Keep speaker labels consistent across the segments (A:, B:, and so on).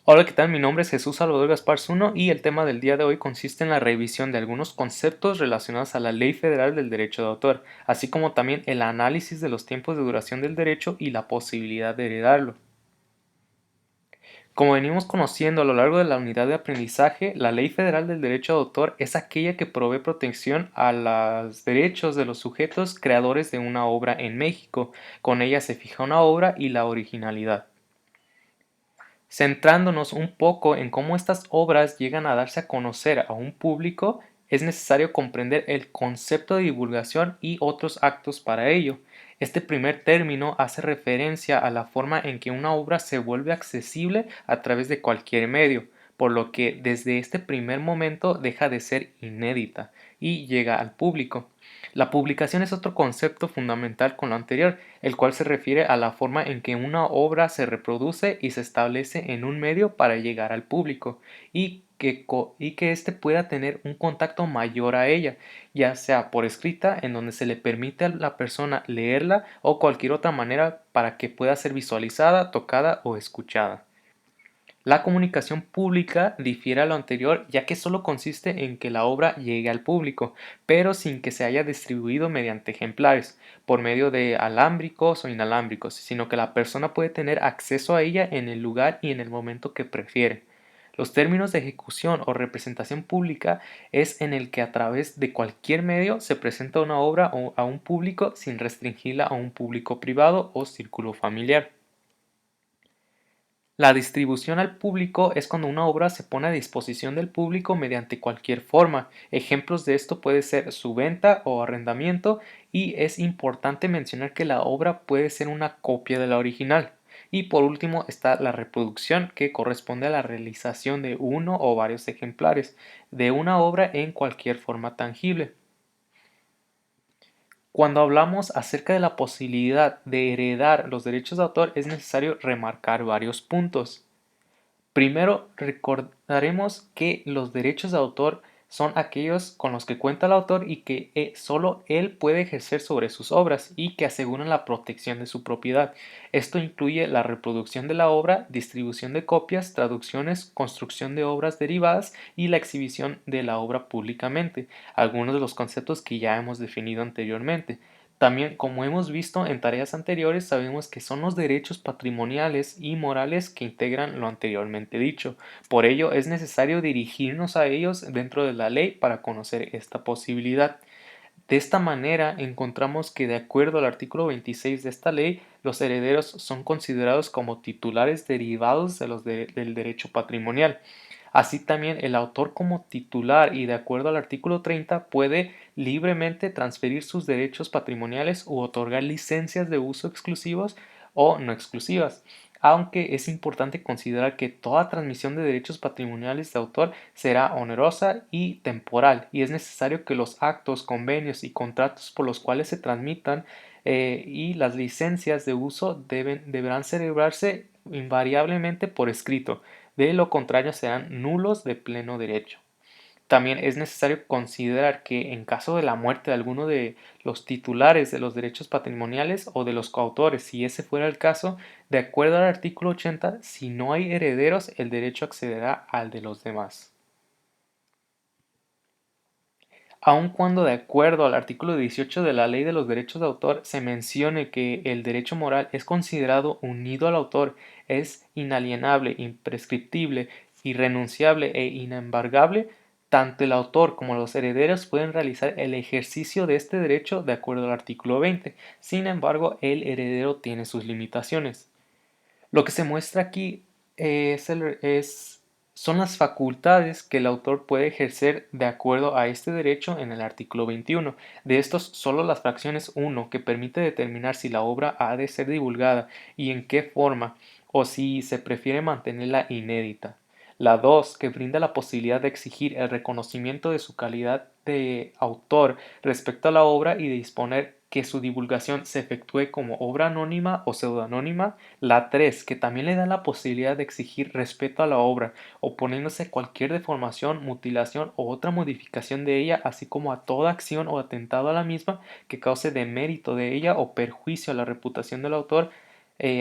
A: Hola, ¿qué tal? Mi nombre es Jesús Salvador Gaspar Zuno y el tema del día de hoy consiste en la revisión de algunos conceptos relacionados a la Ley Federal del Derecho de Autor, así como también el análisis de los tiempos de duración del derecho y la posibilidad de heredarlo. Como venimos conociendo a lo largo de la unidad de aprendizaje, la Ley Federal del Derecho de Autor es aquella que provee protección a los derechos de los sujetos creadores de una obra en México. Con ella se fija una obra y la originalidad. Centrándonos un poco en cómo estas obras llegan a darse a conocer a un público, es necesario comprender el concepto de divulgación y otros actos para ello. Este primer término hace referencia a la forma en que una obra se vuelve accesible a través de cualquier medio, por lo que desde este primer momento deja de ser inédita y llega al público. La publicación es otro concepto fundamental con lo anterior, el cual se refiere a la forma en que una obra se reproduce y se establece en un medio para llegar al público y que éste pueda tener un contacto mayor a ella, ya sea por escrita, en donde se le permite a la persona leerla o cualquier otra manera para que pueda ser visualizada, tocada o escuchada. La comunicación pública difiere a lo anterior ya que solo consiste en que la obra llegue al público, pero sin que se haya distribuido mediante ejemplares, por medio de alámbricos o inalámbricos, sino que la persona puede tener acceso a ella en el lugar y en el momento que prefiere. Los términos de ejecución o representación pública es en el que a través de cualquier medio se presenta una obra a un público sin restringirla a un público privado o círculo familiar. La distribución al público es cuando una obra se pone a disposición del público mediante cualquier forma. Ejemplos de esto puede ser su venta o arrendamiento, y es importante mencionar que la obra puede ser una copia de la original. Y por último está la reproducción, que corresponde a la realización de uno o varios ejemplares de una obra en cualquier forma tangible. Cuando hablamos acerca de la posibilidad de heredar los derechos de autor, es necesario remarcar varios puntos. Primero, recordaremos que los derechos de autor son aquellos con los que cuenta el autor y que solo él puede ejercer sobre sus obras y que aseguran la protección de su propiedad. Esto incluye la reproducción de la obra, distribución de copias, traducciones, construcción de obras derivadas y la exhibición de la obra públicamente, algunos de los conceptos que ya hemos definido anteriormente. También, como hemos visto en tareas anteriores, sabemos que son los derechos patrimoniales y morales que integran lo anteriormente dicho. Por ello, es necesario dirigirnos a ellos dentro de la ley para conocer esta posibilidad. De esta manera, encontramos que de acuerdo al artículo 26 de esta ley, los herederos son considerados como titulares derivados del derecho patrimonial. Así también el autor como titular y de acuerdo al artículo 30 puede libremente transferir sus derechos patrimoniales u otorgar licencias de uso exclusivos o no exclusivas, aunque es importante considerar que toda transmisión de derechos patrimoniales de autor será onerosa y temporal, y es necesario que los actos, convenios y contratos por los cuales se transmitan y las licencias de uso deberán celebrarse invariablemente por escrito, de lo contrario serán nulos de pleno derecho. También es necesario considerar que en caso de la muerte de alguno de los titulares de los derechos patrimoniales o de los coautores, si ese fuera el caso, de acuerdo al artículo 80, si no hay herederos, el derecho accederá al de los demás. Aun cuando de acuerdo al artículo 18 de la Ley de los Derechos de Autor se mencione que el derecho moral es considerado unido al autor, es inalienable, imprescriptible, irrenunciable e inembargable, tanto el autor como los herederos pueden realizar el ejercicio de este derecho de acuerdo al artículo 20. Sin embargo, el heredero tiene sus limitaciones. Lo que se muestra aquí son las facultades que el autor puede ejercer de acuerdo a este derecho en el artículo 21. De estos, solo las fracciones 1, que permite determinar si la obra ha de ser divulgada y en qué forma, o si se prefiere mantenerla inédita. La 2, que brinda la posibilidad de exigir el reconocimiento de su calidad de autor respecto a la obra y de disponer que su divulgación se efectúe como obra anónima o pseudoanónima. La 3, que también le da la posibilidad de exigir respeto a la obra, oponiéndose a cualquier deformación, mutilación o otra modificación de ella, así como a toda acción o atentado a la misma que cause demérito de ella o perjuicio a la reputación del autor.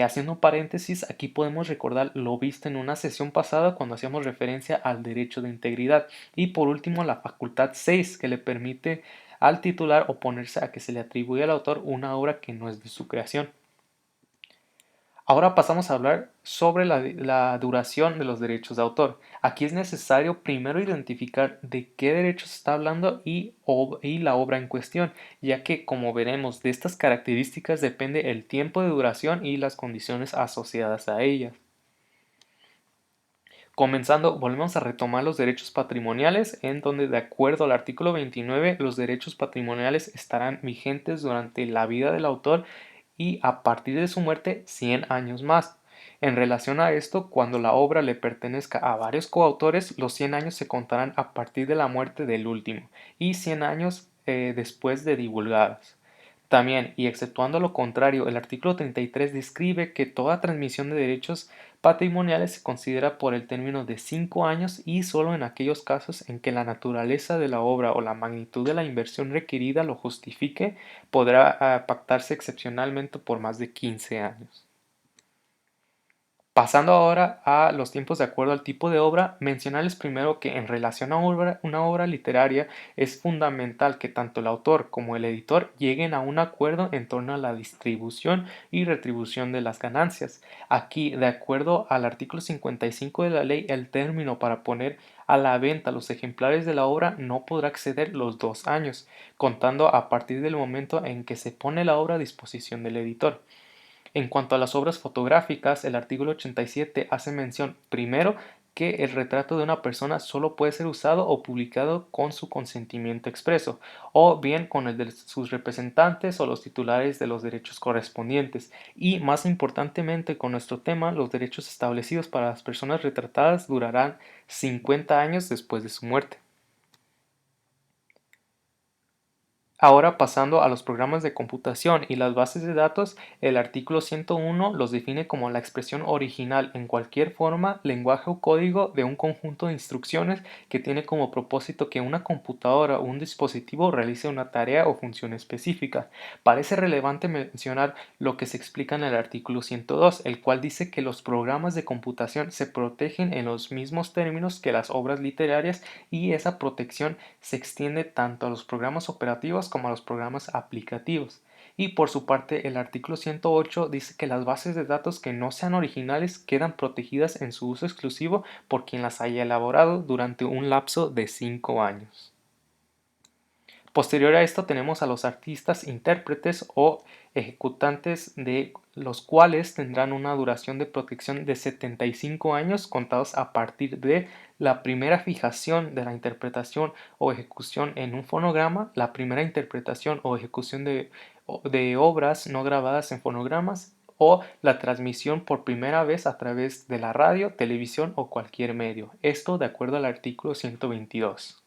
A: Haciendo un paréntesis, aquí podemos recordar lo visto en una sesión pasada cuando hacíamos referencia al derecho de integridad. Y por último, la facultad 6, que le permite al titular oponerse a que se le atribuya al autor una obra que no es de su creación. Ahora pasamos a hablar sobre la duración de los derechos de autor. Aquí es necesario primero identificar de qué derechos está hablando y la obra en cuestión, ya que, como veremos, de estas características depende el tiempo de duración y las condiciones asociadas a ellas. Comenzando, volvemos a retomar los derechos patrimoniales, en donde de acuerdo al artículo 29, los derechos patrimoniales estarán vigentes durante la vida del autor y a partir de su muerte 100 años más. En relación a esto, cuando la obra le pertenezca a varios coautores, los 100 años se contarán a partir de la muerte del último y 100 años después de divulgadas. También, y exceptuando lo contrario, el artículo 33 describe que toda transmisión de derechos patrimoniales se considera por el término de 5 años y solo en aquellos casos en que la naturaleza de la obra o la magnitud de la inversión requerida lo justifique, podrá pactarse excepcionalmente por más de 15 años. Pasando ahora a los tiempos de acuerdo al tipo de obra, mencionarles primero que en relación a una obra literaria es fundamental que tanto el autor como el editor lleguen a un acuerdo en torno a la distribución y retribución de las ganancias. Aquí, de acuerdo al artículo 55 de la ley, el término para poner a la venta los ejemplares de la obra no podrá exceder los 2 años, contando a partir del momento en que se pone la obra a disposición del editor. En cuanto a las obras fotográficas, el artículo 87 hace mención, primero, que el retrato de una persona solo puede ser usado o publicado con su consentimiento expreso, o bien con el de sus representantes o los titulares de los derechos correspondientes, y más importantemente con nuestro tema, los derechos establecidos para las personas retratadas durarán 50 años después de su muerte. Ahora pasando a los programas de computación y las bases de datos, el artículo 101 los define como la expresión original en cualquier forma, lenguaje o código de un conjunto de instrucciones que tiene como propósito que una computadora o un dispositivo realice una tarea o función específica. Parece relevante mencionar lo que se explica en el artículo 102, el cual dice que los programas de computación se protegen en los mismos términos que las obras literarias y esa protección se extiende tanto a los programas operativos como a los programas aplicativos. Y por su parte, el artículo 108 dice que las bases de datos que no sean originales quedan protegidas en su uso exclusivo por quien las haya elaborado durante un lapso de 5 años. Posterior a esto tenemos a los artistas intérpretes o ejecutantes, de los cuales tendrán una duración de protección de 75 años contados a partir de la primera fijación de la interpretación o ejecución en un fonograma, la primera interpretación o ejecución de obras no grabadas en fonogramas o la transmisión por primera vez a través de la radio, televisión o cualquier medio. Esto de acuerdo al artículo 122.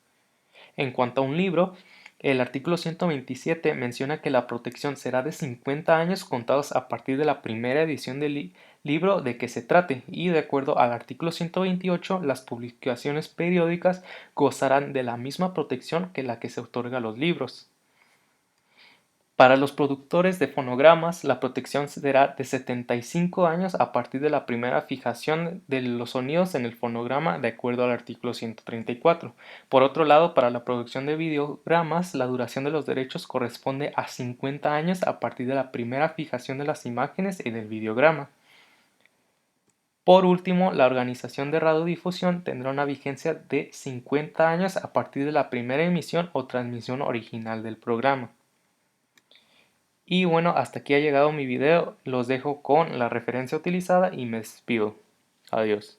A: En cuanto a un libro, el artículo 127 menciona que la protección será de 50 años contados a partir de la primera edición del libro de que se trate y de acuerdo al artículo 128 las publicaciones periódicas gozarán de la misma protección que la que se otorga a los libros. Para los productores de fonogramas, la protección será de 75 años a partir de la primera fijación de los sonidos en el fonograma de acuerdo al artículo 134. Por otro lado, para la producción de videogramas, la duración de los derechos corresponde a 50 años a partir de la primera fijación de las imágenes en el videograma. Por último, la organización de radiodifusión tendrá una vigencia de 50 años a partir de la primera emisión o transmisión original del programa. Y bueno, hasta aquí ha llegado mi video, los dejo con la referencia utilizada y me despido. Adiós.